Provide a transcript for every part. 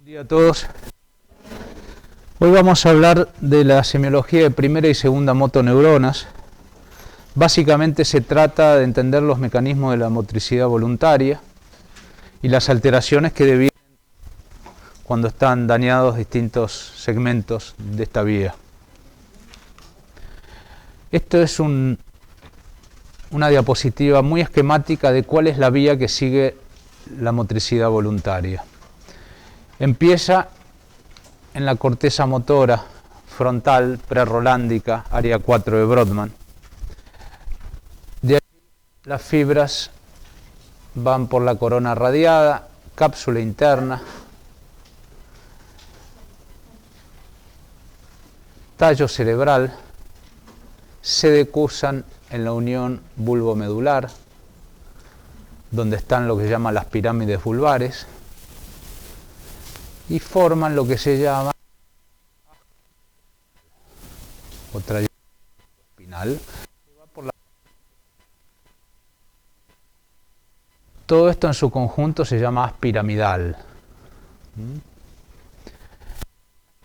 Buen día a todos. Hoy vamos a hablar de la semiología de primera y segunda motoneuronas. Básicamente se trata de entender los mecanismos de la motricidad voluntaria y las alteraciones que devienen cuando están dañados distintos segmentos de esta vía. Esto es una diapositiva muy esquemática de cuál es la vía que sigue la motricidad voluntaria. Empieza en la corteza motora frontal prerolándica, área 4 de Brodmann. De ahí las fibras van por la corona radiada, cápsula interna, tallo cerebral, se decursan en la unión bulbomedular, donde están lo que se llama las pirámides vulvares, y forman lo que se llama o trayecto espinal. Todo esto en su conjunto se llama haz piramidal. La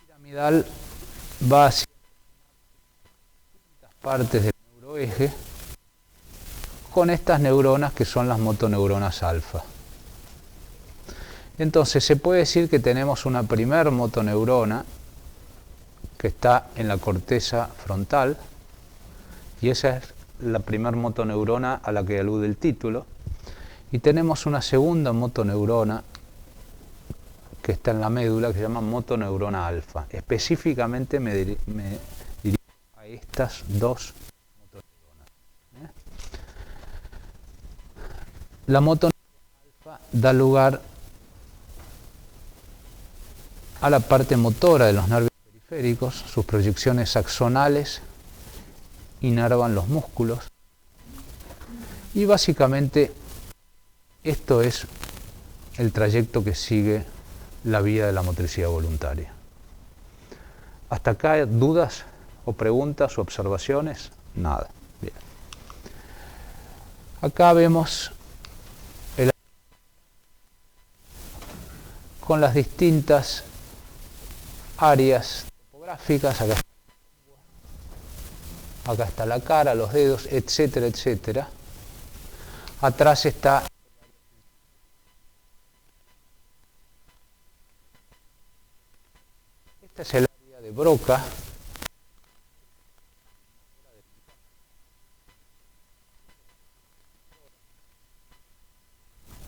piramidal va hacia distintas partes del neuroeje con estas neuronas que son las motoneuronas alfa. Entonces se puede decir que tenemos una primer motoneurona que está en la corteza frontal, y esa es la primer motoneurona a la que alude el título, y tenemos una segunda motoneurona que está en la médula que se llama motoneurona alfa. Específicamente me dirijo a estas dos motoneuronas. La motoneurona alfa da lugar a la parte motora de los nervios periféricos. Sus proyecciones axonales inervan los músculos, y básicamente esto es el trayecto que sigue la vía de la motricidad voluntaria. ¿Hasta acá dudas o preguntas o observaciones? Nada. Bien. Acá vemos con las distintas áreas topográficas. Acá está la cara, los dedos, etcétera, etcétera. Atrás está este es el área de Broca,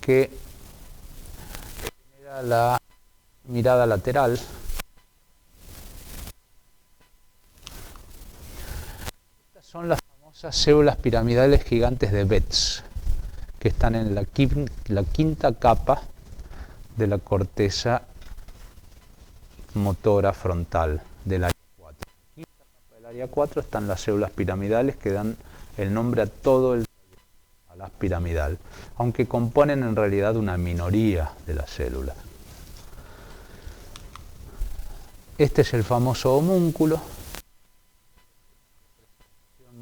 que genera la mirada lateral. Estas son las famosas células piramidales gigantes de Betz, que están en la quinta capa de la corteza motora frontal del área 4. En la quinta capa del área 4 están las células piramidales que dan el nombre a todo el a la piramidal, aunque componen en realidad una minoría de las células. Este es el famoso homúnculo,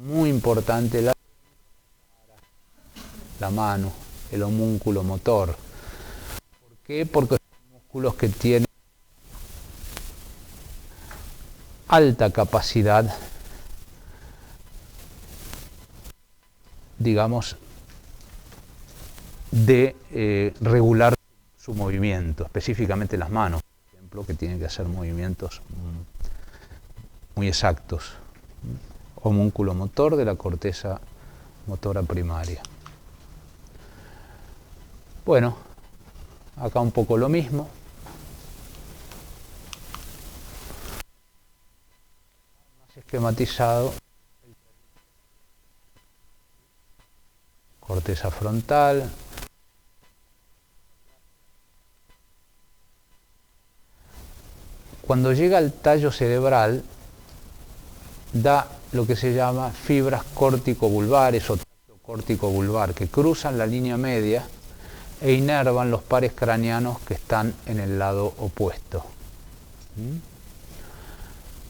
muy importante, la mano, el homúnculo motor. ¿Por qué? Porque son músculos que tienen alta capacidad, digamos, de regular su movimiento, específicamente las manos, por ejemplo, que tienen que hacer movimientos muy exactos. Homúnculo motor de la corteza motora primaria. Bueno, acá un poco lo mismo. Más esquematizado. Corteza frontal. Cuando llega al tallo cerebral, da lo que se llama fibras córtico-vulvares o tracto córtico-vulvar, que cruzan la línea media e inervan los pares craneanos que están en el lado opuesto.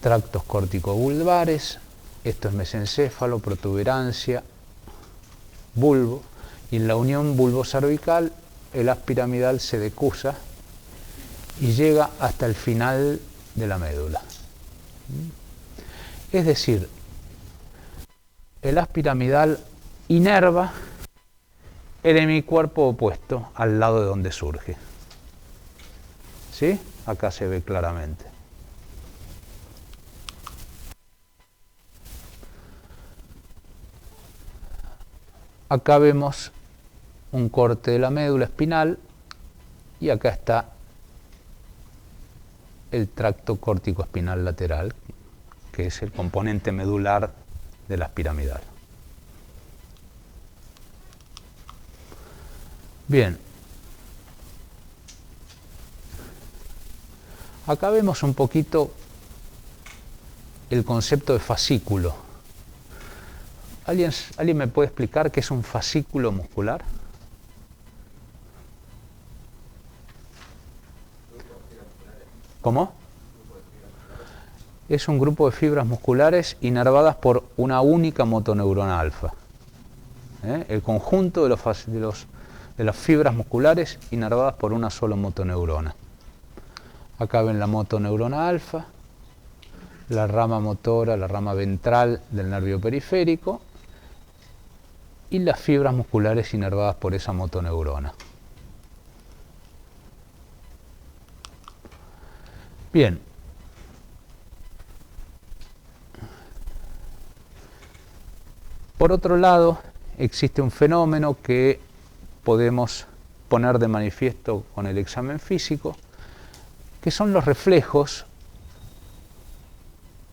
Tractos córtico-vulvares, esto es mesencéfalo, protuberancia, bulbo, y en la unión bulbo-cervical el haz piramidal se decusa y llega hasta el final de la médula. Es decir, el haz piramidal inerva el hemicuerpo opuesto al lado de donde surge. ¿Sí? Acá se ve claramente. Acá vemos un corte de la médula espinal y acá está el tracto córtico espinal lateral, que es el componente medular de la piramidal. Bien. Acá vemos un poquito el concepto de fascículo. ¿Alguien me puede explicar qué es un fascículo muscular? ¿Cómo? Es un grupo de fibras musculares inervadas por una única motoneurona alfa. El conjunto de las fibras musculares inervadas por una sola motoneurona. Acá ven la motoneurona alfa, la rama motora, la rama ventral del nervio periférico y las fibras musculares inervadas por esa motoneurona. Bien. Por otro lado, existe un fenómeno que podemos poner de manifiesto con el examen físico, que son los reflejos,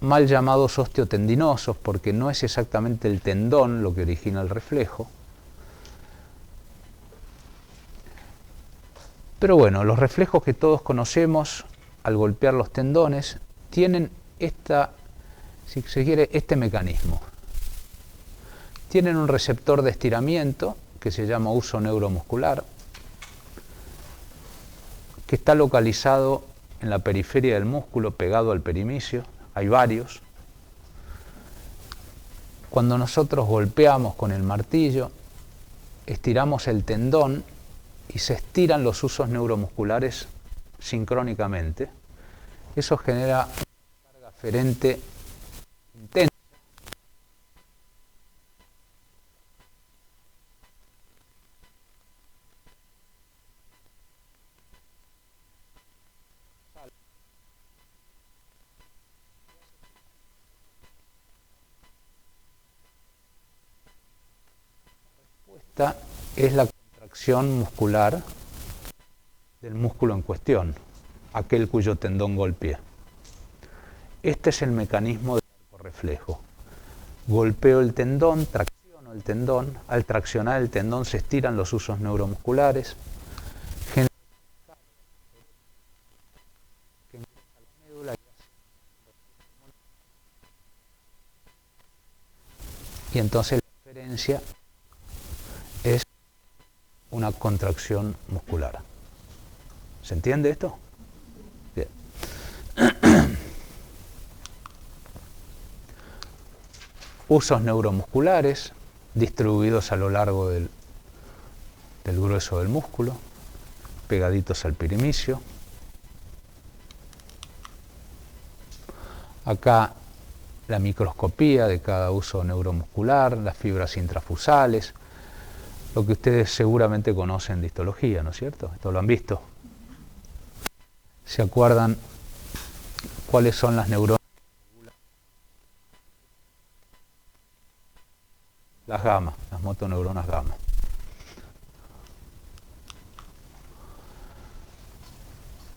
mal llamados osteotendinosos, porque no es exactamente el tendón lo que origina el reflejo. Pero bueno, los reflejos que todos conocemos al golpear los tendones tienen si se quiere, este mecanismo. Tienen un receptor de estiramiento que se llama uso neuromuscular, que está localizado en la periferia del músculo, pegado al perimicio. Hay varios. Cuando nosotros golpeamos con el martillo, estiramos el tendón y se estiran los usos neuromusculares sincrónicamente. Eso genera una carga aferente intensa. Esta es la contracción muscular del músculo en cuestión, aquel cuyo tendón golpea. Este es el mecanismo del arco reflejo. Golpeo el tendón, tracciono el tendón. Al traccionar el tendón se estiran los usos neuromusculares. Y entonces la diferencia es una contracción muscular. ¿Se entiende esto? Bien. Usos neuromusculares distribuidos a lo largo del grueso del músculo, pegaditos al perimicio. Acá la microscopía de cada uso neuromuscular, las fibras intrafusales, lo que ustedes seguramente conocen de histología, ¿no es cierto? Esto lo han visto. ¿Se acuerdan cuáles son las neuronas? Las gamma, las motoneuronas gamma.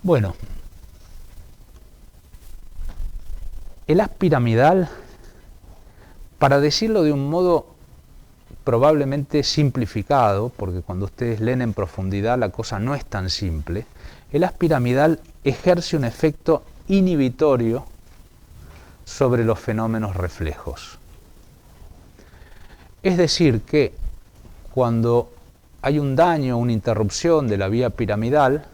Bueno, el haz piramidal, para decirlo de un modo probablemente simplificado, porque cuando ustedes leen en profundidad la cosa no es tan simple, el haz piramidal ejerce un efecto inhibitorio sobre los fenómenos reflejos. Es decir, que cuando hay un daño, una interrupción de la vía piramidal,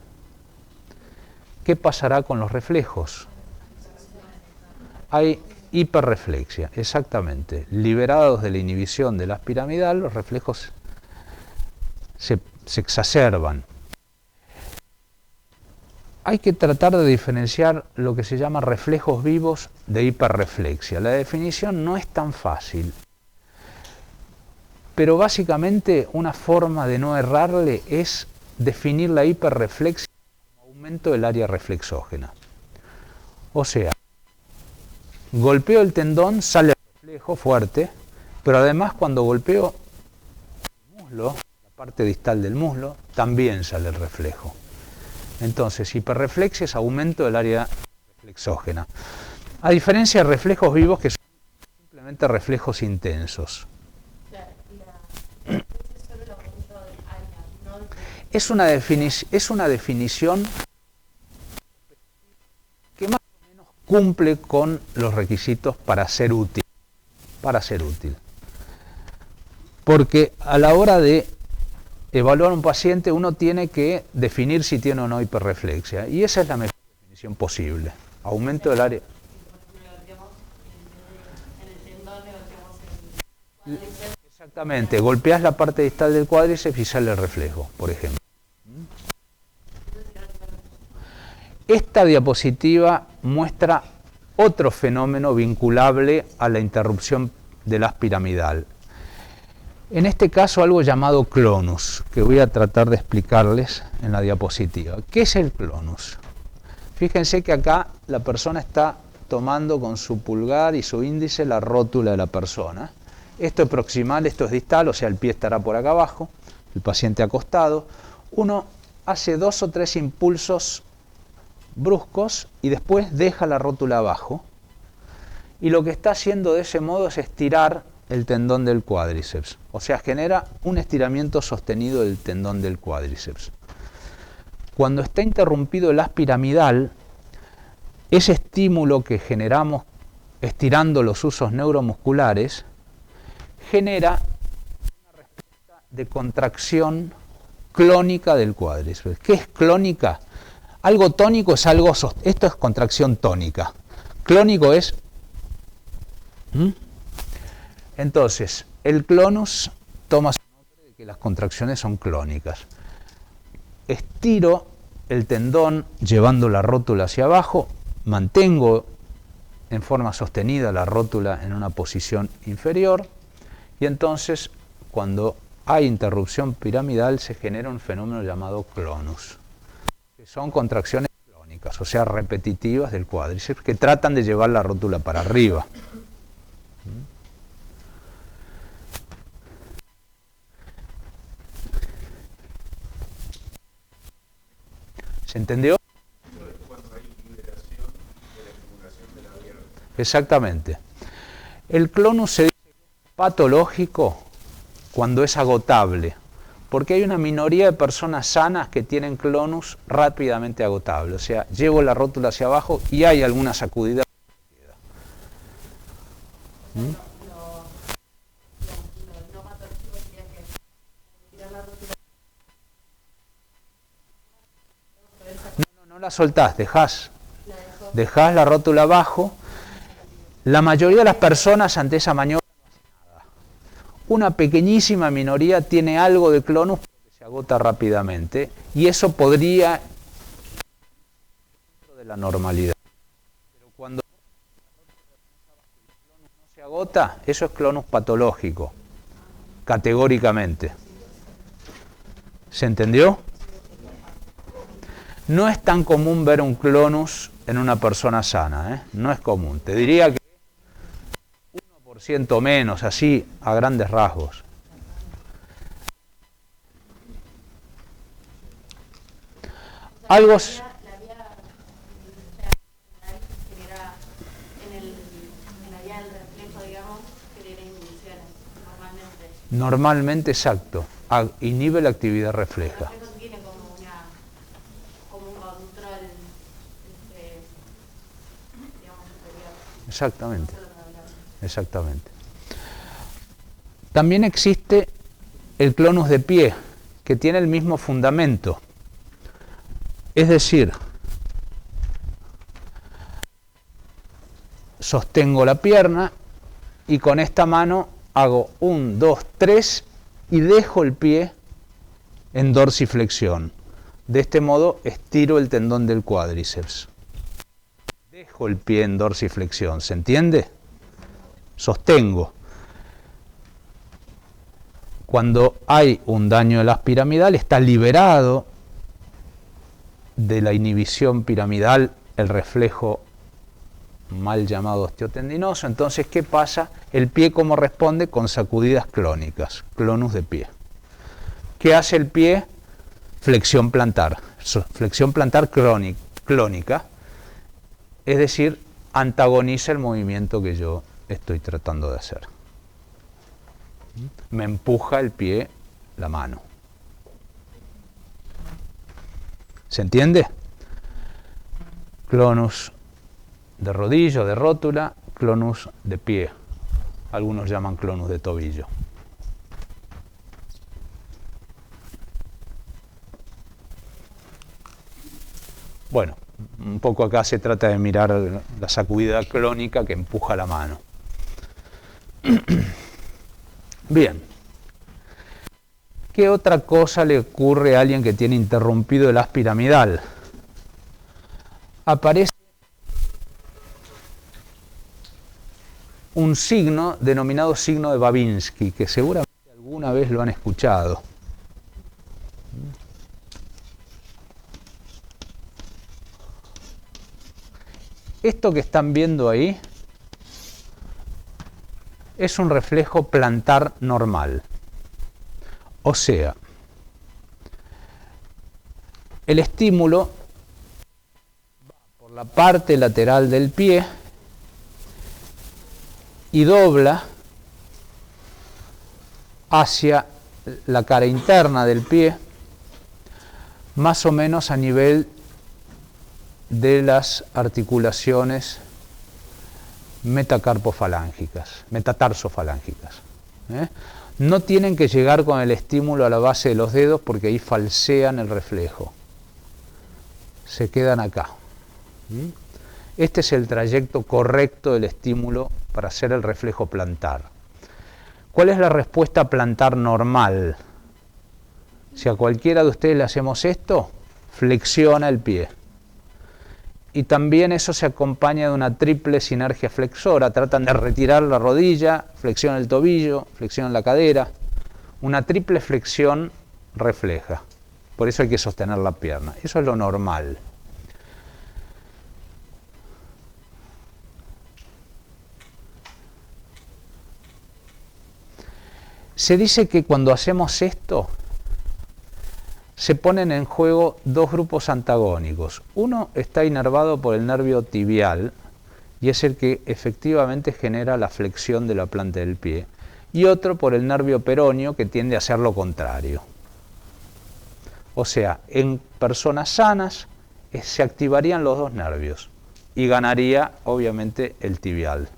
¿qué pasará con los reflejos? Hay hiperreflexia, exactamente. Liberados de la inhibición del haz piramidal, los reflejos se exacerban. hay que tratar de diferenciar lo que se llama reflejos vivos de hiperreflexia. La definición no es tan fácil, pero básicamente una forma de no errarle es definir la hiperreflexia como aumento del área reflexógena. O sea, golpeo el tendón, sale el reflejo fuerte, pero además cuando golpeo el muslo, la parte distal del muslo, también sale el reflejo. Entonces, hiperreflexia es aumento del área reflexógena. A diferencia de reflejos vivos que son simplemente reflejos intensos. Es una definición que más o menos cumple con los requisitos para ser útil. Porque a la hora de evaluar a un paciente uno tiene que definir si tiene o no hiperreflexia. Y esa es la mejor definición posible. Aumento del área. Exactamente, golpeas la parte distal del cuádriceps y sale el reflejo, por ejemplo. Esta diapositiva muestra otro fenómeno vinculable a la interrupción del haz piramidal. En este caso algo llamado clonus, que voy a tratar de explicarles en la diapositiva. ¿Qué es el clonus? Fíjense que acá la persona está tomando con su pulgar y su índice la rótula de la persona. Esto es proximal, esto es distal, o sea, el pie estará por acá abajo, el paciente acostado. Uno hace 2 o 3 impulsos bruscos y después deja la rótula abajo. Y lo que está haciendo de ese modo es estirar el tendón del cuádriceps. O sea, genera un estiramiento sostenido del tendón del cuádriceps. Cuando está interrumpido el haz piramidal, ese estímulo que generamos estirando los usos neuromusculares genera una respuesta de contracción clónica del cuádriceps. ¿Qué es clónica? Algo tónico es algo... Esto es contracción tónica. Clónico es... Entonces, el clonus toma su nombre de que las contracciones son clónicas. Estiro el tendón llevando la rótula hacia abajo, mantengo en forma sostenida la rótula en una posición inferior y entonces cuando hay interrupción piramidal se genera un fenómeno llamado clonus, que son contracciones clónicas, o sea, repetitivas del cuádriceps, que tratan de llevar la rótula para arriba. ¿Se entendió? Cuando hay liberación de la estimulación de la vía. Exactamente. El clonus se dice patológico cuando es agotable, porque hay una minoría de personas sanas que tienen clonus rápidamente agotable. O sea, llevo la rótula hacia abajo y hay alguna sacudida. No la soltás, dejás la rótula abajo. La mayoría de las personas ante esa maniobra no hace nada. Una pequeñísima minoría tiene algo de clonus porque se agota rápidamente y eso podría dentro de la normalidad. Pero cuando el clonus no se agota, eso es clonus patológico, categóricamente. ¿Se entendió? No es tan común ver un clonus en una persona sana, ¿eh? No es común. Te diría que 1% menos, así, a grandes rasgos. Algo... La vía genera, en la vía del reflejo, digamos, genera inhibiciones, normalmente. Normalmente, exacto. Inhibe la actividad refleja. El reflejo tiene como un control, digamos, superior. Exactamente. Exactamente. También existe el clonus de pie, que tiene el mismo fundamento. Es decir, sostengo la pierna y con esta mano hago 1, 2, 3 y dejo el pie en dorsiflexión. De este modo estiro el tendón del cuádriceps. Dejo el pie en dorsiflexión, ¿se entiende? Sostengo. Cuando hay un daño de las piramidales, está liberado de la inhibición piramidal el reflejo mal llamado osteotendinoso. Entonces, ¿qué pasa? El pie, ¿cómo responde? Con sacudidas clónicas, clonus de pie. ¿Qué hace el pie? Flexión plantar clónica, es decir, antagoniza el movimiento que yo estoy tratando de hacer. Me empuja el pie, la mano. ¿Se entiende? Clonus de rodilla, de rótula, clonus de pie. Algunos llaman clonus de tobillo. Bueno, un poco acá se trata de mirar la sacudida clónica que empuja la mano. Bien. ¿Qué otra cosa le ocurre a alguien que tiene interrumpido el haz piramidal? Aparece un signo denominado signo de Babinski, que seguramente alguna vez lo han escuchado. Esto que están viendo ahí es un reflejo plantar normal. O sea, el estímulo va por la parte lateral del pie y dobla hacia la cara interna del pie, más o menos a nivel de las articulaciones metatarsofalángicas. No tienen que llegar con el estímulo a la base de los dedos porque ahí falsean el reflejo. Se quedan acá. Este es el trayecto correcto del estímulo para hacer el reflejo plantar. ¿Cuál es la respuesta plantar normal? Si a cualquiera de ustedes le hacemos esto, flexiona el pie. Y también eso se acompaña de una triple sinergia flexora. Tratan de retirar la rodilla, flexionan el tobillo, flexionan la cadera. Una triple flexión refleja. Por eso hay que sostener la pierna. Eso es lo normal. Se dice que cuando hacemos esto, se ponen en juego dos grupos antagónicos. Uno está inervado por el nervio tibial y es el que efectivamente genera la flexión de la planta del pie, y otro por el nervio peroneo que tiende a hacer lo contrario. O sea, en personas sanas se activarían los dos nervios y ganaría obviamente el tibial.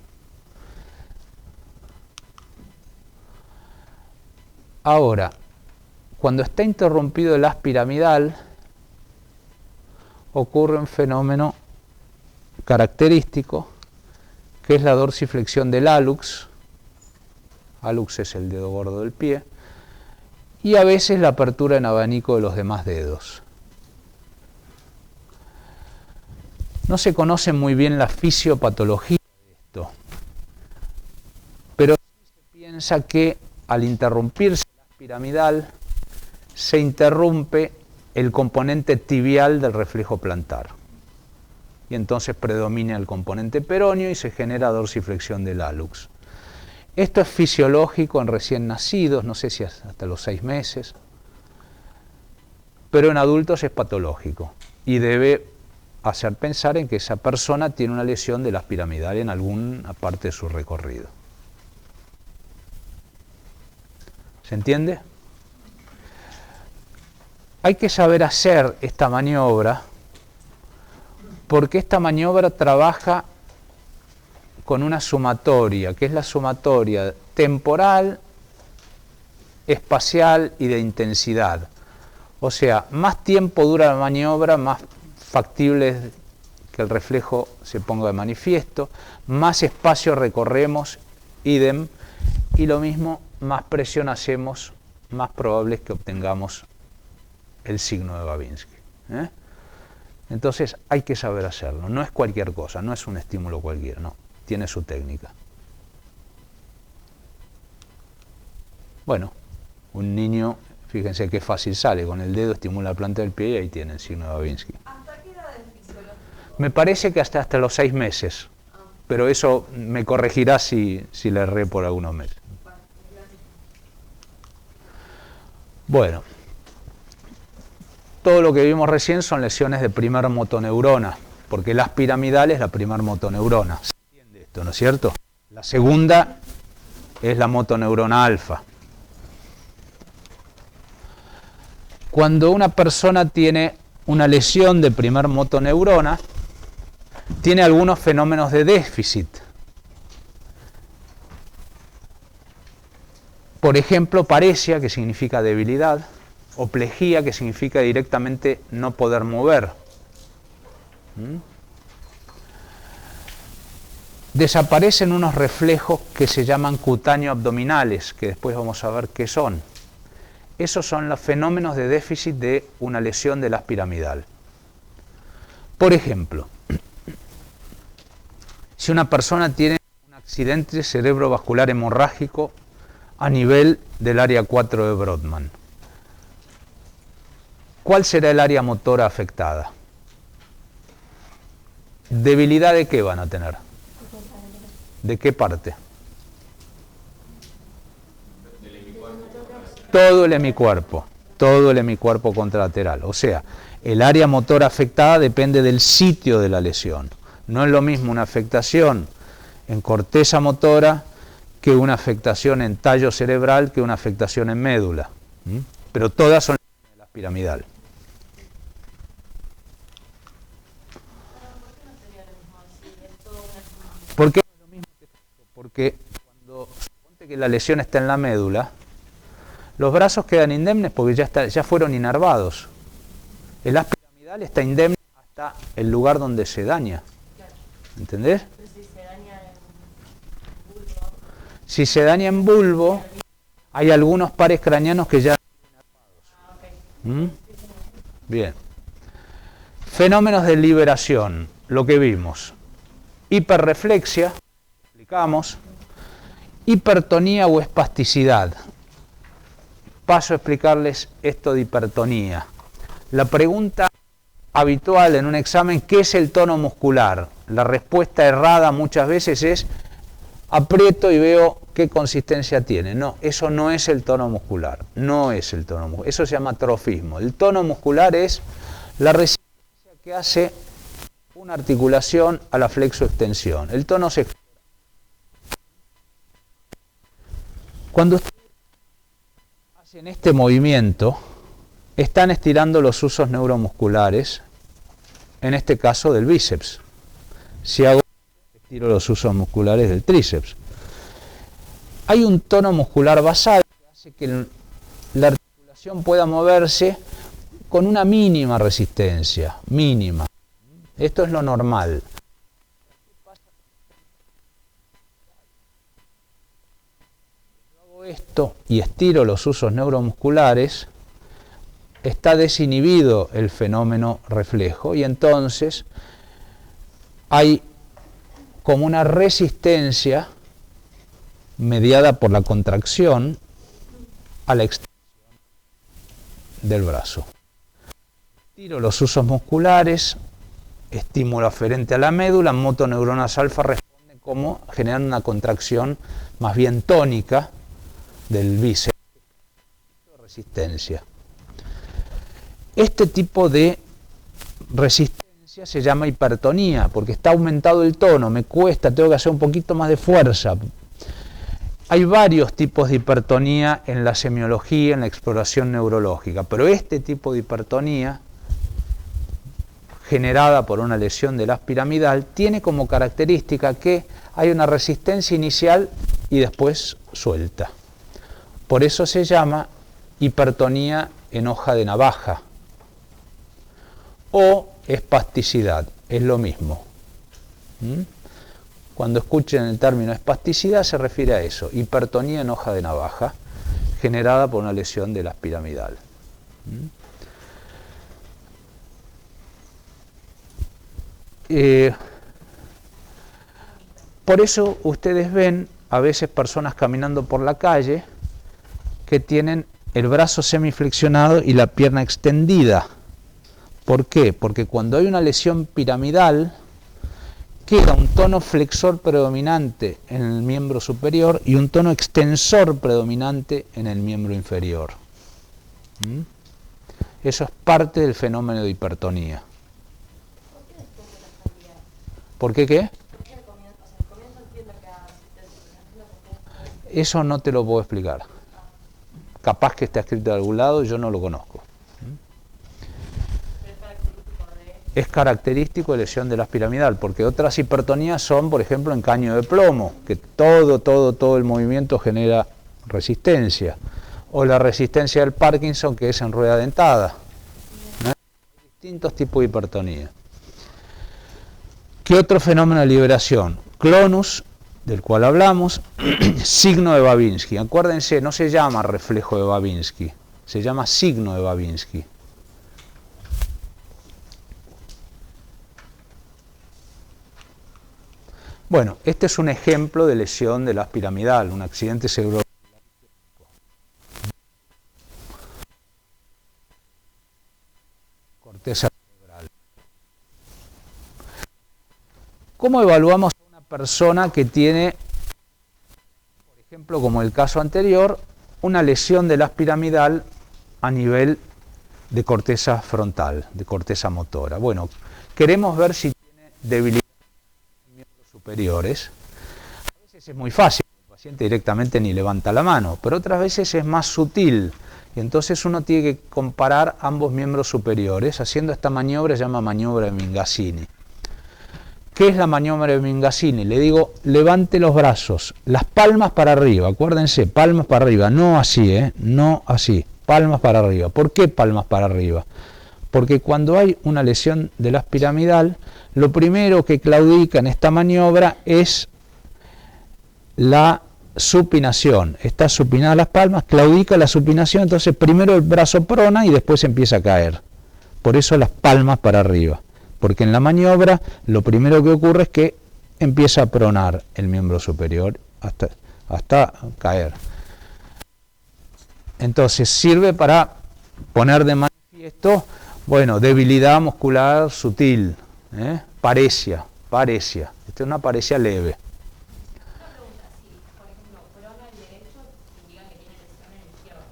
Ahora, cuando está interrumpido el haz piramidal, ocurre un fenómeno característico, que es la dorsiflexión del hallux. Hallux es el dedo gordo del pie, y a veces la apertura en abanico de los demás dedos. No se conoce muy bien la fisiopatología de esto, pero sí se piensa que al interrumpirse el haz piramidal, se interrumpe el componente tibial del reflejo plantar. Y entonces predomina el componente peroneo y se genera dorsiflexión del hallux. Esto es fisiológico en recién nacidos, no sé si hasta los 6 meses, pero en adultos es patológico y debe hacer pensar en que esa persona tiene una lesión del haz piramidal en alguna parte de su recorrido. ¿Se entiende? Hay que saber hacer esta maniobra porque esta maniobra trabaja con una sumatoria, que es la sumatoria temporal, espacial y de intensidad. O sea, más tiempo dura la maniobra, más factible es que el reflejo se ponga de manifiesto, más espacio recorremos, idem, y lo mismo, más presión hacemos, más probable es que obtengamos el signo de Babinski. ¿eh? Entonces hay que saber hacerlo, no es cualquier cosa, no es un estímulo cualquiera, no, tiene su técnica. Bueno, un niño, fíjense qué fácil sale, con el dedo estimula la planta del pie y ahí tiene el signo de Babinski. ¿Hasta qué edad es fisiológico? Me parece que hasta los 6 meses, pero eso me corregirá si le erré por algunos meses. Bueno, todo lo que vimos recién son lesiones de primer motoneurona, porque las piramidales es la primer motoneurona. ¿Se entiende esto, no es cierto? La segunda es la motoneurona alfa. Cuando una persona tiene una lesión de primer motoneurona, tiene algunos fenómenos de déficit. Por ejemplo, paresia, que significa debilidad, o plejía, que significa directamente no poder mover. Desaparecen unos reflejos que se llaman cutáneo abdominales, que después vamos a ver qué son. Esos son los fenómenos de déficit de una lesión de la piramidal. Por ejemplo, si una persona tiene un accidente cerebrovascular hemorrágico a nivel del área 4 de Brodmann, ¿cuál será el área motora afectada? ¿Debilidad de qué van a tener? ¿De qué parte? Todo el hemicuerpo contralateral. O sea, el área motora afectada depende del sitio de la lesión. No es lo mismo una afectación en corteza motora que una afectación en tallo cerebral que una afectación en médula. Pero todas son de la piramidal. ¿Por qué no es lo mismo que esto? Porque cuando suponte que la lesión está en la médula, los brazos quedan indemnes porque ya fueron inervados. El haz piramidal está indemne hasta el lugar donde se daña. ¿Entendés? Pero si se daña en bulbo. Si se daña en bulbo, hay algunos pares craneanos que ya están inervados. Bien. Fenómenos de liberación, lo que vimos. Hiperreflexia, explicamos. Hipertonía o espasticidad. Paso a explicarles esto de hipertonía. La pregunta habitual en un examen, ¿qué es el tono muscular? La respuesta errada muchas veces es, aprieto y veo qué consistencia tiene. No, eso no es el tono muscular. No es el tono muscular. Eso se llama trofismo. El tono muscular es la resistencia que hace una articulación a la flexoextensión. El tono se... Cuando ustedes hacen este movimiento, están estirando los usos neuromusculares, en este caso del bíceps. Si hago, estiro los usos musculares del tríceps. Hay un tono muscular basal que hace que la articulación pueda moverse con una mínima resistencia, mínima. Esto es lo normal. Yo hago esto y estiro los usos neuromusculares, está desinhibido el fenómeno reflejo y entonces hay como una resistencia mediada por la contracción a la extensión del brazo. Estiro los usos musculares, estímulo aferente a la médula, motoneuronas alfa responden como generando una contracción más bien tónica del bíceps, resistencia. Este tipo de resistencia se llama hipertonía, porque está aumentado el tono, me cuesta, tengo que hacer un poquito más de fuerza. Hay varios tipos de hipertonía en la semiología, en la exploración neurológica, pero este tipo de hipertonía, generada por una lesión del haz piramidal, tiene como característica que hay una resistencia inicial y después suelta. Por eso se llama hipertonía en hoja de navaja. O espasticidad, es lo mismo. Cuando escuchen el término espasticidad se refiere a eso, hipertonía en hoja de navaja, generada por una lesión del haz piramidal. Por eso ustedes ven a veces personas caminando por la calle que tienen el brazo semiflexionado y la pierna extendida. ¿Por qué? Porque cuando hay una lesión piramidal, queda un tono flexor predominante en el miembro superior y un tono extensor predominante en el miembro inferior. ¿Mm? Eso es parte del fenómeno de hipertonía. ¿Por qué qué? Eso no te lo puedo explicar. Capaz que está escrito de algún lado, yo no lo conozco. Es característico de lesión de la piramidal, porque otras hipertonías son, por ejemplo, en caño de plomo, que todo el movimiento genera resistencia. O la resistencia del Parkinson, que es en rueda dentada. ¿No? Hay distintos tipos de hipertonía. ¿Qué otro fenómeno de liberación? Clonus, del cual hablamos, signo de Babinski. Acuérdense, no se llama reflejo de Babinski, se llama signo de Babinski. Bueno, este es un ejemplo de lesión de la piramidal, un accidente cerebrovascular. Corteza cerebral. ¿Cómo evaluamos a una persona que tiene, por ejemplo, como el caso anterior, una lesión de la piramidal a nivel de corteza frontal, de corteza motora? Bueno, queremos ver si tiene debilidad en miembros superiores. A veces es muy fácil, el paciente directamente ni levanta la mano, pero otras veces es más sutil. Y entonces uno tiene que comparar ambos miembros superiores haciendo esta maniobra, se llama maniobra de Mingazzini. ¿Qué es la maniobra de Mingazzini? Le digo, levante los brazos, las palmas para arriba, acuérdense, palmas para arriba, no así, no así, palmas para arriba. ¿Por qué palmas para arriba? Porque cuando hay una lesión de la piramidal, lo primero que claudica en esta maniobra es la supinación. Está supinada las palmas, claudica la supinación, entonces primero el brazo prona y después empieza a caer. Por eso las palmas para arriba. Porque en la maniobra lo primero que ocurre es que empieza a pronar el miembro superior hasta caer. Entonces sirve para poner de manifiesto, bueno, debilidad muscular sutil, paresia. Esta es una paresia leve.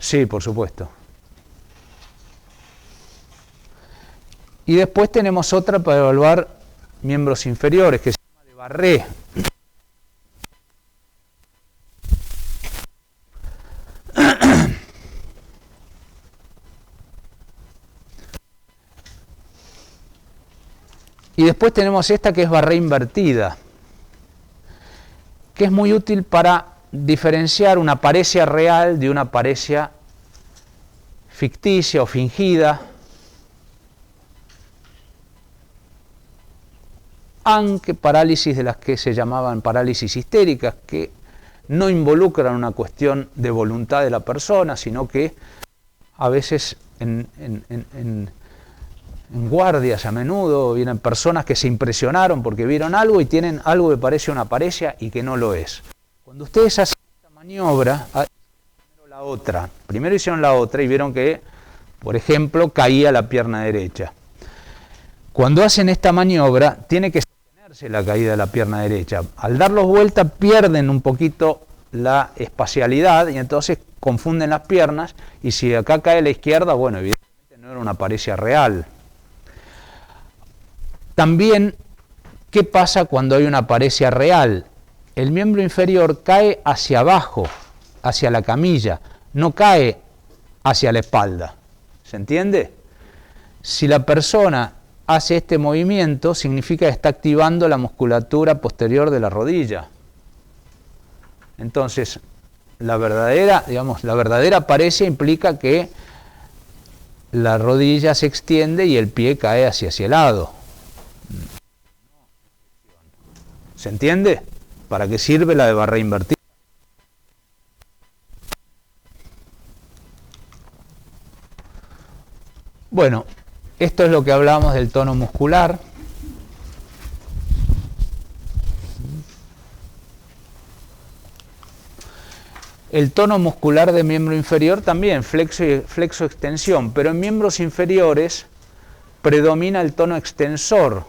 Sí, por supuesto. Y después tenemos otra para evaluar miembros inferiores, que se llama de Barré. Y después tenemos esta que es Barré invertida, que es muy útil para diferenciar una paresia real de una paresia ficticia o fingida, aunque parálisis de las que se llamaban parálisis histéricas, que no involucran una cuestión de voluntad de la persona, sino que a veces en guardias a menudo vienen personas que se impresionaron porque vieron algo y tienen algo que parece una paresia y que no lo es. Cuando ustedes hacen esta maniobra, primero hicieron la otra y vieron que, por ejemplo, caía la pierna derecha. Cuando hacen esta maniobra, tiene que sostenerse la caída de la pierna derecha. Al darlos vuelta pierden un poquito la espacialidad y entonces confunden las piernas, y si acá cae la izquierda, bueno, evidentemente no era una paresia real. También, ¿qué pasa cuando hay una paresia real? El miembro inferior cae hacia abajo, hacia la camilla, no cae hacia la espalda. ¿Se entiende? Si la persona hace este movimiento, significa que está activando la musculatura posterior de la rodilla. Entonces, la verdadera paresia implica que la rodilla se extiende y el pie cae hacia el lado. ¿Se entiende? ¿Para qué sirve la de Barré invertida? Bueno, esto es lo que hablamos del tono muscular. El tono muscular de miembro inferior también, flexo-extensión, pero en miembros inferiores predomina el tono extensor.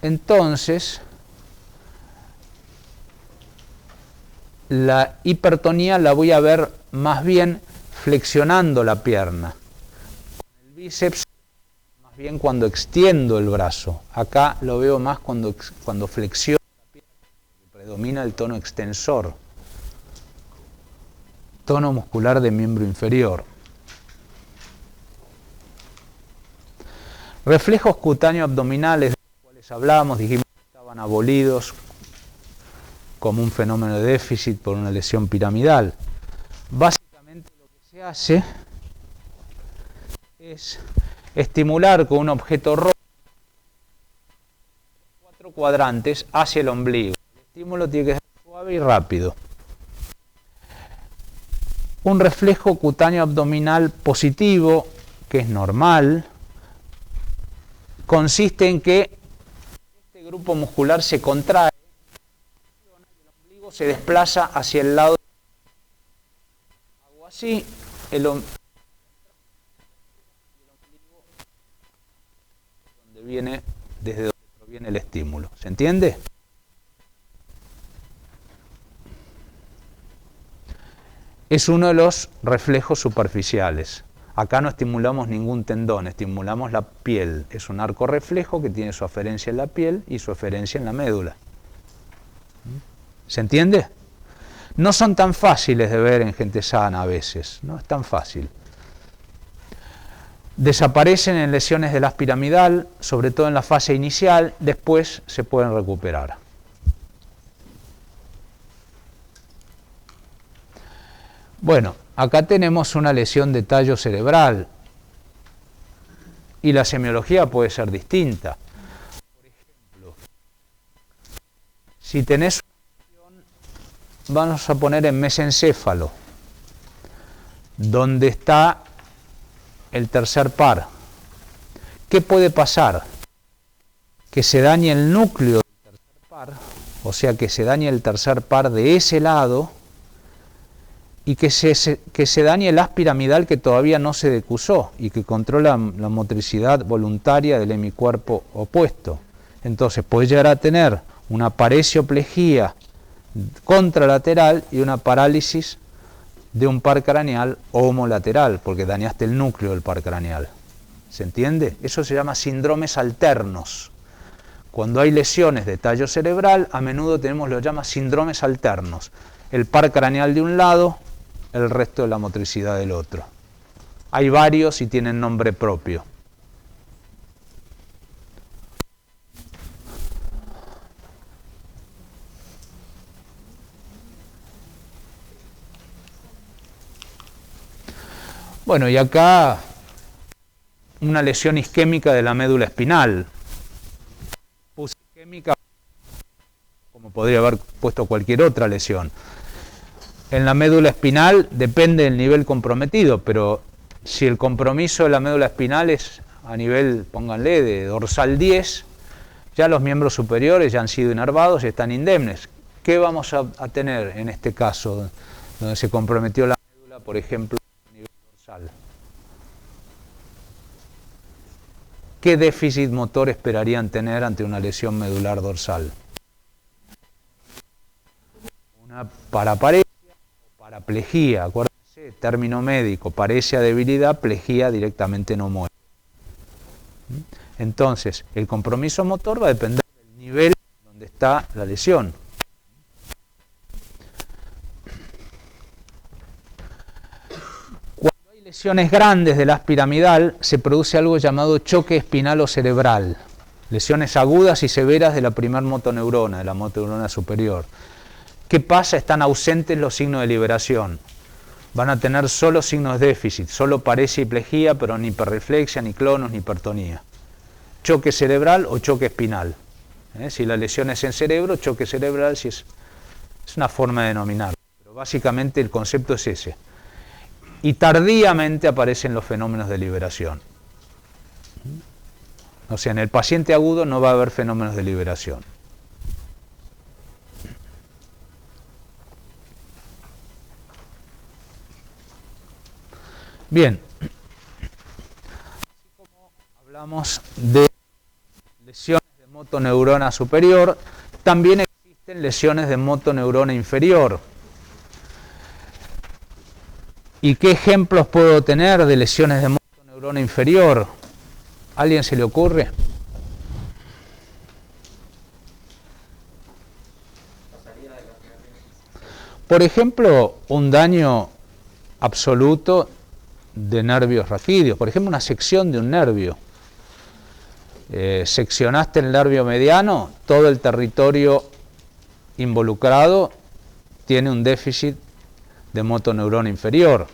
Entonces, la hipertonía la voy a ver más bien flexionando la pierna. Con el bíceps, más bien cuando extiendo el brazo. Acá lo veo más cuando flexiono la pierna, predomina el tono extensor. Tono muscular de miembro inferior. Reflejos cutáneos abdominales, de los cuales hablamos, dijimos que estaban abolidos como un fenómeno de déficit por una lesión piramidal. Básicamente lo que se hace es estimular con un objeto rojo 4 cuadrantes hacia el ombligo. El estímulo tiene que ser suave y rápido. Un reflejo cutáneo abdominal positivo, que es normal, consiste en que este grupo muscular se contrae y el ombligo se desplaza hacia el lado. Hago así, el ombligo desde donde proviene el estímulo. ¿Se entiende? Es uno de los reflejos superficiales. Acá no estimulamos ningún tendón, estimulamos la piel. Es un arco reflejo que tiene su aferencia en la piel y su eferencia en la médula. ¿Se entiende? No son tan fáciles de ver en gente sana a veces, no es tan fácil. Desaparecen en lesiones del haz piramidal, sobre todo en la fase inicial, después se pueden recuperar. Bueno, acá tenemos una lesión de tallo cerebral y la semiología puede ser distinta. Por ejemplo, si tenés una lesión, vamos a poner en mesencéfalo, donde está el tercer par. ¿Qué puede pasar? Que se dañe el núcleo del tercer par, o sea que se dañe el tercer par de ese lado, y que se dañe el haz piramidal que todavía no se decusó y que controla la motricidad voluntaria del hemicuerpo opuesto. Entonces puede llegar a tener una paresioplegia contralateral y una parálisis de un par craneal homolateral, porque dañaste el núcleo del par craneal. ¿Se entiende? Eso se llama síndromes alternos. Cuando hay lesiones de tallo cerebral, a menudo tenemos lo que llama síndromes alternos. El par craneal de un lado, el resto de la motricidad del otro. Hay varios y tienen nombre propio. Bueno, y acá una lesión isquémica de la médula espinal. Puse isquémica como podría haber puesto cualquier otra lesión. En la médula espinal depende del nivel comprometido, pero si el compromiso de la médula espinal es a nivel, pónganle, de dorsal 10, ya los miembros superiores ya han sido inervados y están indemnes. ¿Qué vamos a tener en este caso, donde se comprometió la médula, por ejemplo, a nivel dorsal? ¿Qué déficit motor esperarían tener ante una lesión medular dorsal? Una paraparesia o paraplegia, acuérdense, término médico, paresia debilidad, plejía directamente no muere. Entonces, el compromiso motor va a depender del nivel donde está la lesión. Cuando hay lesiones grandes del haz piramidal, se produce algo llamado choque espinalo-cerebral. Lesiones agudas y severas de la primer motoneurona, de la motoneurona superior. ¿Qué pasa? Están ausentes los signos de liberación. Van a tener solo signos de déficit, solo paresia y plejía, pero ni hiperreflexia, ni clonos, ni hipertonía. Choque cerebral o choque espinal. Si la lesión es en cerebro, choque cerebral, si es una forma de denominar. Pero básicamente el concepto es ese. Y tardíamente aparecen los fenómenos de liberación. O sea, en el paciente agudo no va a haber fenómenos de liberación. Bien, así como hablamos de lesiones de motoneurona superior, también existen lesiones de motoneurona inferior. ¿Y qué ejemplos puedo tener de lesiones de motoneurona inferior? ¿A alguien se le ocurre? Por ejemplo, un daño absoluto de nervios raquídeos, por ejemplo, una sección de un nervio. Seccionaste el nervio mediano, todo el territorio involucrado tiene un déficit de motoneurona inferior.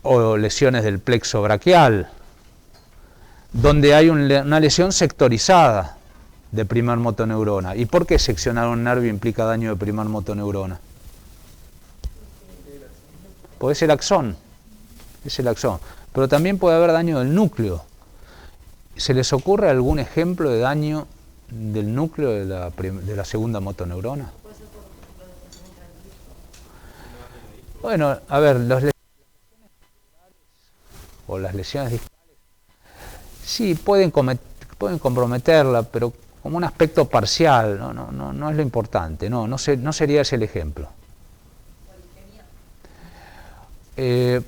O lesiones del plexo braquial, donde hay una lesión sectorizada de primer motoneurona. ¿Y por qué seccionar un nervio implica daño de primer motoneurona? Pues es el axón, pero también puede haber daño del núcleo. ¿Se les ocurre algún ejemplo de daño del núcleo de la segunda motoneurona? Bueno, a ver, las lesiones o las lesiones discales sí pueden comprometerla, pero como un aspecto parcial, no es lo importante, no sería ese el ejemplo.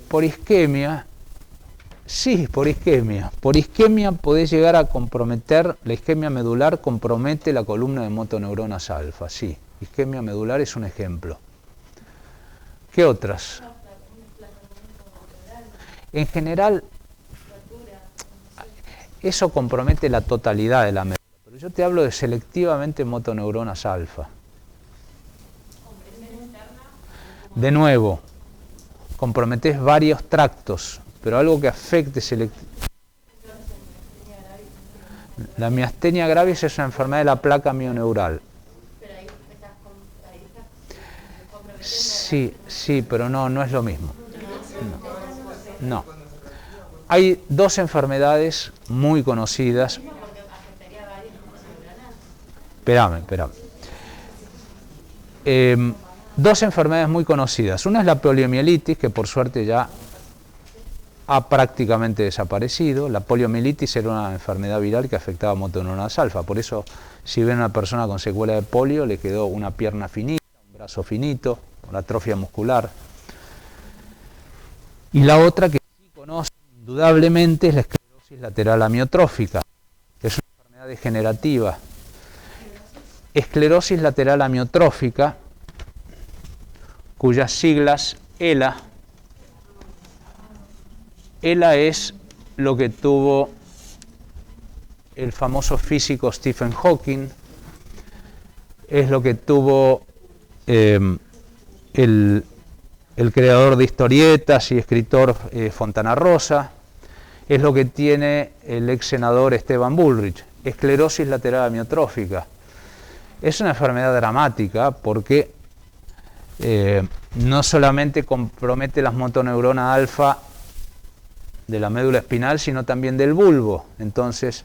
Por isquemia, sí, por isquemia. Por isquemia podés llegar a comprometer, la isquemia medular compromete la columna de motoneuronas alfa, sí. Isquemia medular es un ejemplo. ¿Qué otras? En general, eso compromete la totalidad de la médula, pero yo te hablo de selectivamente motoneuronas alfa. De nuevo, comprometés varios tractos, pero algo que afecte selectivamente. La miastenia gravis es una enfermedad de la placa mioneural. Sí, pero no es lo mismo. No. Hay dos enfermedades muy conocidas. Espérame. Dos enfermedades muy conocidas. Una es la poliomielitis, que por suerte ya ha prácticamente desaparecido. La poliomielitis era una enfermedad viral que afectaba a motoneuronas alfa. Por eso, si ven a una persona con secuela de polio, le quedó una pierna finita, un brazo finito, una atrofia muscular. Y la otra que sí conocen indudablemente es la esclerosis lateral amiotrófica. Es una enfermedad degenerativa. Esclerosis lateral amiotrófica, cuyas siglas ELA. ELA es lo que tuvo el famoso físico Stephen Hawking, es lo que tuvo el creador de historietas y escritor Fontana Rosa, es lo que tiene el ex senador Esteban Bullrich, esclerosis lateral amiotrófica. Es una enfermedad dramática porque no solamente compromete las motoneuronas alfa de la médula espinal, sino también del bulbo. Entonces,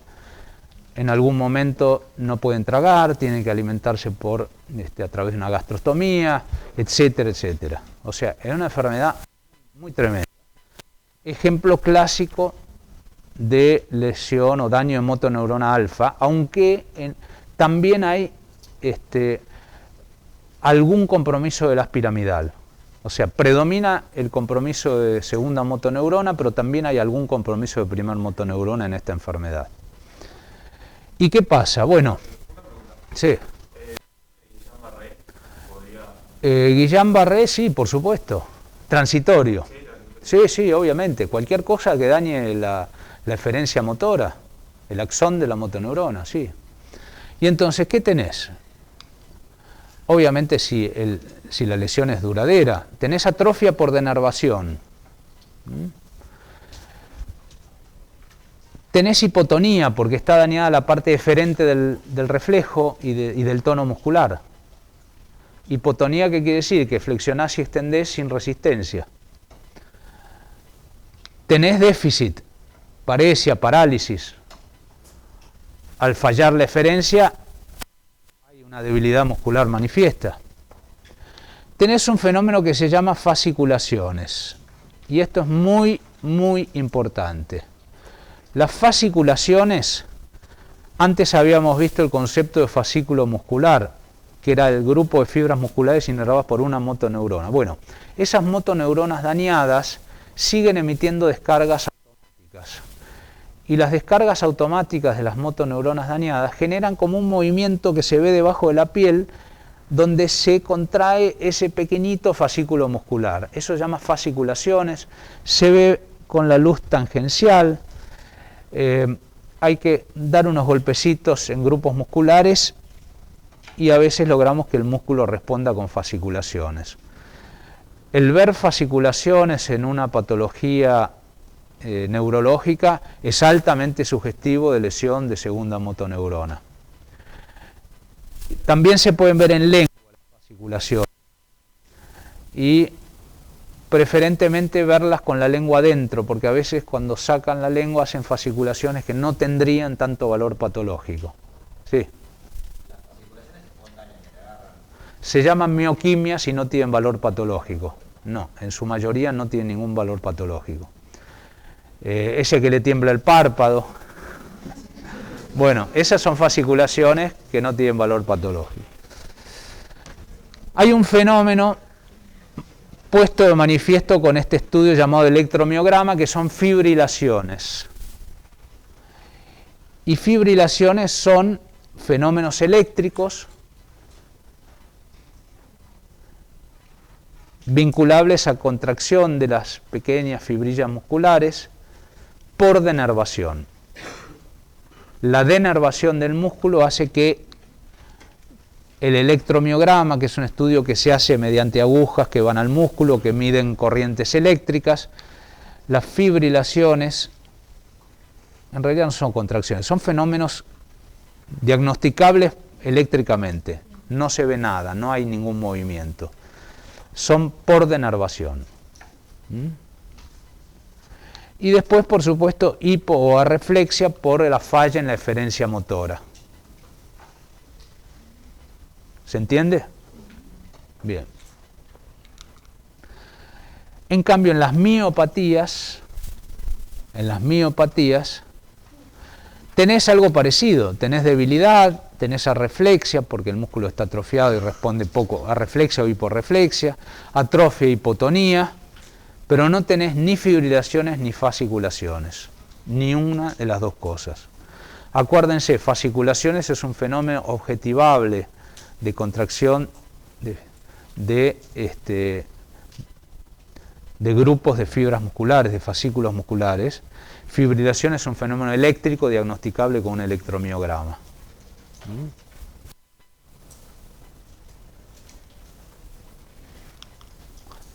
en algún momento no pueden tragar, tienen que alimentarse a través de una gastrostomía, etcétera, etcétera. O sea, es una enfermedad muy tremenda. Ejemplo clásico de lesión o daño de motoneurona alfa, aunque también hay algún compromiso de la piramidal. O sea, predomina el compromiso de segunda motoneurona, pero también hay algún compromiso de primer motoneurona en esta enfermedad. ¿Y qué pasa? Bueno, sí. Guillain-Barré, sí, por supuesto. Transitorio. Sí, obviamente. Cualquier cosa que dañe la eferencia motora, el axón de la motoneurona, sí. Y entonces, ¿qué tenés? Obviamente si la lesión es duradera, tenés atrofia por denervación. Tenés hipotonía porque está dañada la parte eferente del reflejo y del tono muscular. Hipotonía, ¿qué quiere decir? Que flexionás y extendés sin resistencia. Tenés déficit, paresia, parálisis. Al fallar la eferencia, hay una debilidad muscular manifiesta. tenés un fenómeno que se llama fasciculaciones. Y esto es muy, muy importante. Las fasciculaciones, antes habíamos visto el concepto de fascículo muscular, que era el grupo de fibras musculares inervadas por una motoneurona. Bueno, esas motoneuronas dañadas siguen emitiendo descargas automáticas. Y las descargas automáticas de las motoneuronas dañadas generan como un movimiento que se ve debajo de la piel, donde se contrae ese pequeñito fascículo muscular. Eso se llama fasciculaciones, se ve con la luz tangencial. Hay que dar unos golpecitos en grupos musculares y a veces logramos que el músculo responda con fasciculaciones. El ver fasciculaciones en una patología neurológica es altamente sugestivo de lesión de segunda motoneurona. También se pueden ver en lengua las fasciculaciones y preferentemente verlas con la lengua adentro, porque a veces cuando sacan la lengua hacen fasciculaciones que no tendrían tanto valor patológico. Sí. Las fasciculaciones espontáneas que te agarran. Se llaman mioquimias y no tienen valor patológico. No, en su mayoría no tienen ningún valor patológico. Ese que le tiembla el párpado. Bueno, esas son fasciculaciones que no tienen valor patológico. Hay un fenómeno puesto de manifiesto con este estudio llamado electromiograma, que son fibrilaciones. Y fibrilaciones son fenómenos eléctricos vinculables a contracción de las pequeñas fibrillas musculares por denervación. La denervación del músculo hace que el electromiograma, que es un estudio que se hace mediante agujas que van al músculo, que miden corrientes eléctricas, las fibrilaciones en realidad no son contracciones, son fenómenos diagnosticables eléctricamente. No se ve nada, no hay ningún movimiento. Son por denervación. Y después, por supuesto, hipo o arreflexia por la falla en la eferencia motora. ¿Se entiende? Bien. En cambio, en las miopatías, tenés algo parecido. Tenés debilidad, tenés arreflexia, porque el músculo está atrofiado y responde poco, arreflexia o hiporreflexia, atrofia e hipotonía, pero no tenés ni fibrilaciones ni fasciculaciones, ni una de las dos cosas. Acuérdense, fasciculaciones es un fenómeno objetivable de contracción de grupos de fibras musculares, de fascículos musculares. Fibrilación es un fenómeno eléctrico diagnosticable con un electromiograma.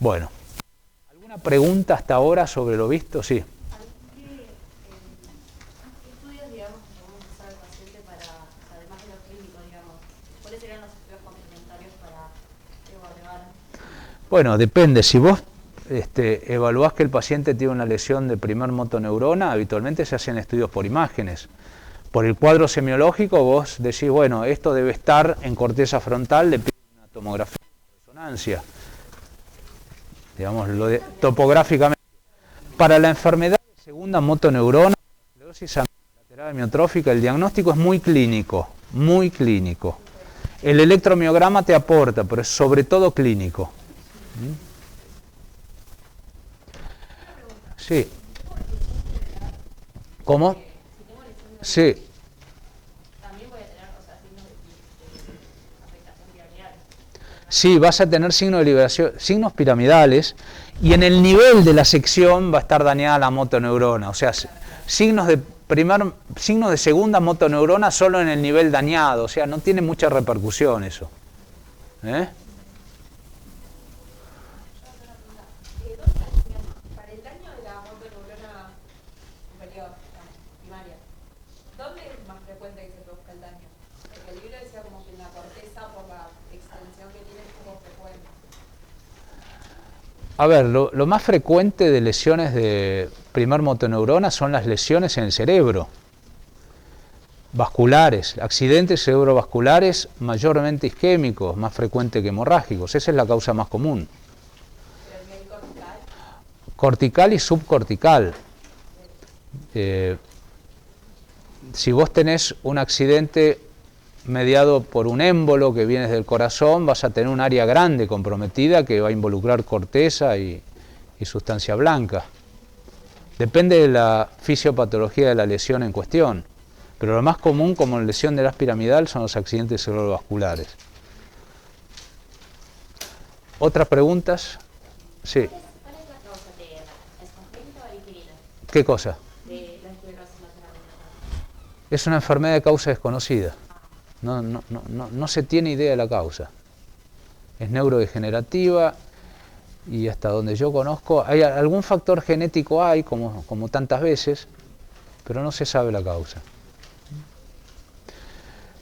Bueno, ¿alguna pregunta hasta ahora sobre lo visto? Sí. ¿Qué estudios, digamos, podemos usar al paciente para, además de lo clínico, digamos, cuáles serían los estudios complementarios para evaluar? Bueno, depende. Si vos evaluás que el paciente tiene una lesión de primer motoneurona, habitualmente se hacen estudios por imágenes. Por el cuadro semiológico vos decís, bueno, esto debe estar en corteza frontal, le piden una tomografía de resonancia, digamos, topográficamente. Para la enfermedad de segunda motoneurona, esclerosis lateral amiotrófica, el diagnóstico es muy clínico, muy clínico. El electromiograma te aporta, pero es sobre todo clínico. Sí. ¿Cómo? Sí. También voy a tener, signos de afectación piramidal. Sí, vas a tener signos de liberación, signos piramidales, y en el nivel de la sección va a estar dañada la motoneurona. O sea, signos de segunda motoneurona solo en el nivel dañado. O sea, no tiene mucha repercusión eso. Para el daño de la motoneurona superior, primaria, ¿dónde es más frecuente que se produzca el daño? Porque el libro decía como que en la corteza, por la extensión que tiene, es poco frecuente. A ver, lo más frecuente de lesiones de primer motoneurona son las lesiones en el cerebro. vasculares, accidentes cerebrovasculares mayormente isquémicos, más frecuentes que hemorrágicos. Esa es la causa más común. ¿Pero a nivel cortical? Cortical y subcortical. Si vos tenés un accidente mediado por un émbolo que viene del corazón, vas a tener un área grande comprometida que va a involucrar corteza y sustancia blanca. Depende de la fisiopatología de la lesión en cuestión, pero lo más común como lesión del haz piramidal son los accidentes cerebrovasculares. ¿Otras preguntas? Sí. ¿Cuál es la causa de ERA? ¿Es congénita o adquirida? ¿Qué cosa? De la esclerosis lateral amiotrófica. Es una enfermedad de causa desconocida. No se tiene idea de la causa. Es neurodegenerativa y hasta donde yo conozco, hay algún factor genético hay, como tantas veces, pero no se sabe la causa.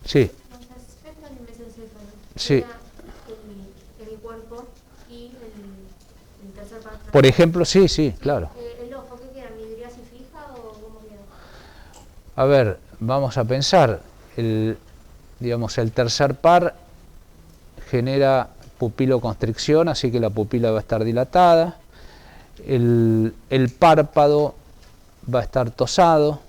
Sí, Los espectros de mesencéfalo. Sí. El cuerpo y el tercer parte. por ejemplo, sí, claro. El ojo, ¿qué queda? ¿Midriasis fija o cómo queda? A ver, vamos a pensar. El tercer par genera pupiloconstricción, así que la pupila va a estar dilatada. El párpado va a estar tosado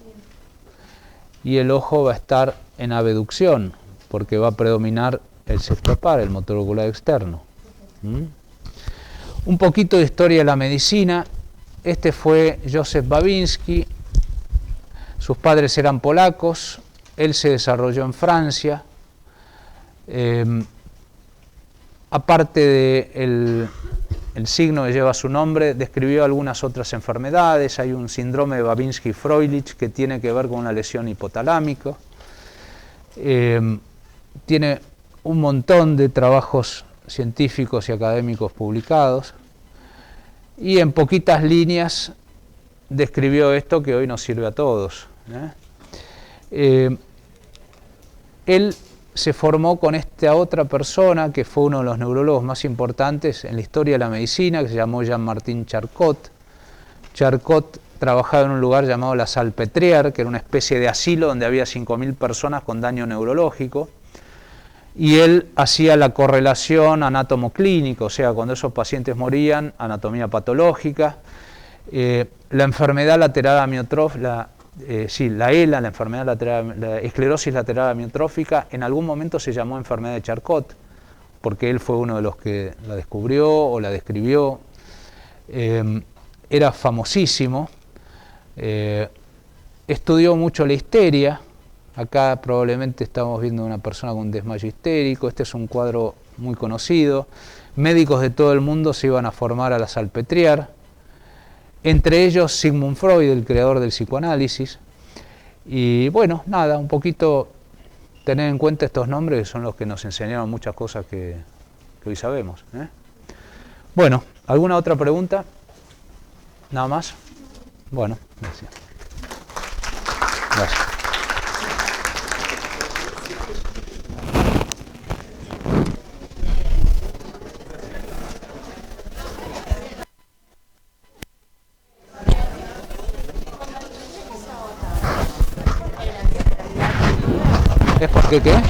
y el ojo va a estar en abducción, porque va a predominar el sexto par, el motor ocular externo. Un poquito de historia de la medicina. Este fue Józef Babinski. Sus padres eran polacos. Él se desarrolló en Francia. Aparte del signo que lleva su nombre, describió algunas otras enfermedades. Hay un síndrome de Babinski-Froelich que tiene que ver con una lesión hipotalámica. Tiene un montón de trabajos científicos y académicos publicados. Y en poquitas líneas describió esto que hoy nos sirve a todos. Él se formó con esta otra persona que fue uno de los neurólogos más importantes en la historia de la medicina, que se llamó Jean-Martin Charcot. Charcot trabajaba en un lugar llamado la Salpêtrière, que era una especie de asilo donde había 5.000 personas con daño neurológico, y él hacía la correlación anátomo-clínica, o sea, cuando esos pacientes morían, anatomía patológica, la enfermedad lateral amiotrófica, la ELA, la enfermedad lateral, la esclerosis lateral amiotrófica, en algún momento se llamó enfermedad de Charcot, porque él fue uno de los que la descubrió o la describió. Era famosísimo, estudió mucho la histeria. Acá probablemente estamos viendo una persona con un desmayo histérico. Este es un cuadro muy conocido. Médicos de todo el mundo se iban a formar a la Salpêtrière. Entre ellos Sigmund Freud, el creador del psicoanálisis. Y bueno, nada, un poquito tener en cuenta estos nombres que son los que nos enseñaron muchas cosas que hoy sabemos. Bueno, ¿alguna otra pregunta? ¿Nada más? Bueno, gracias. Gracias. ¿Es porque qué?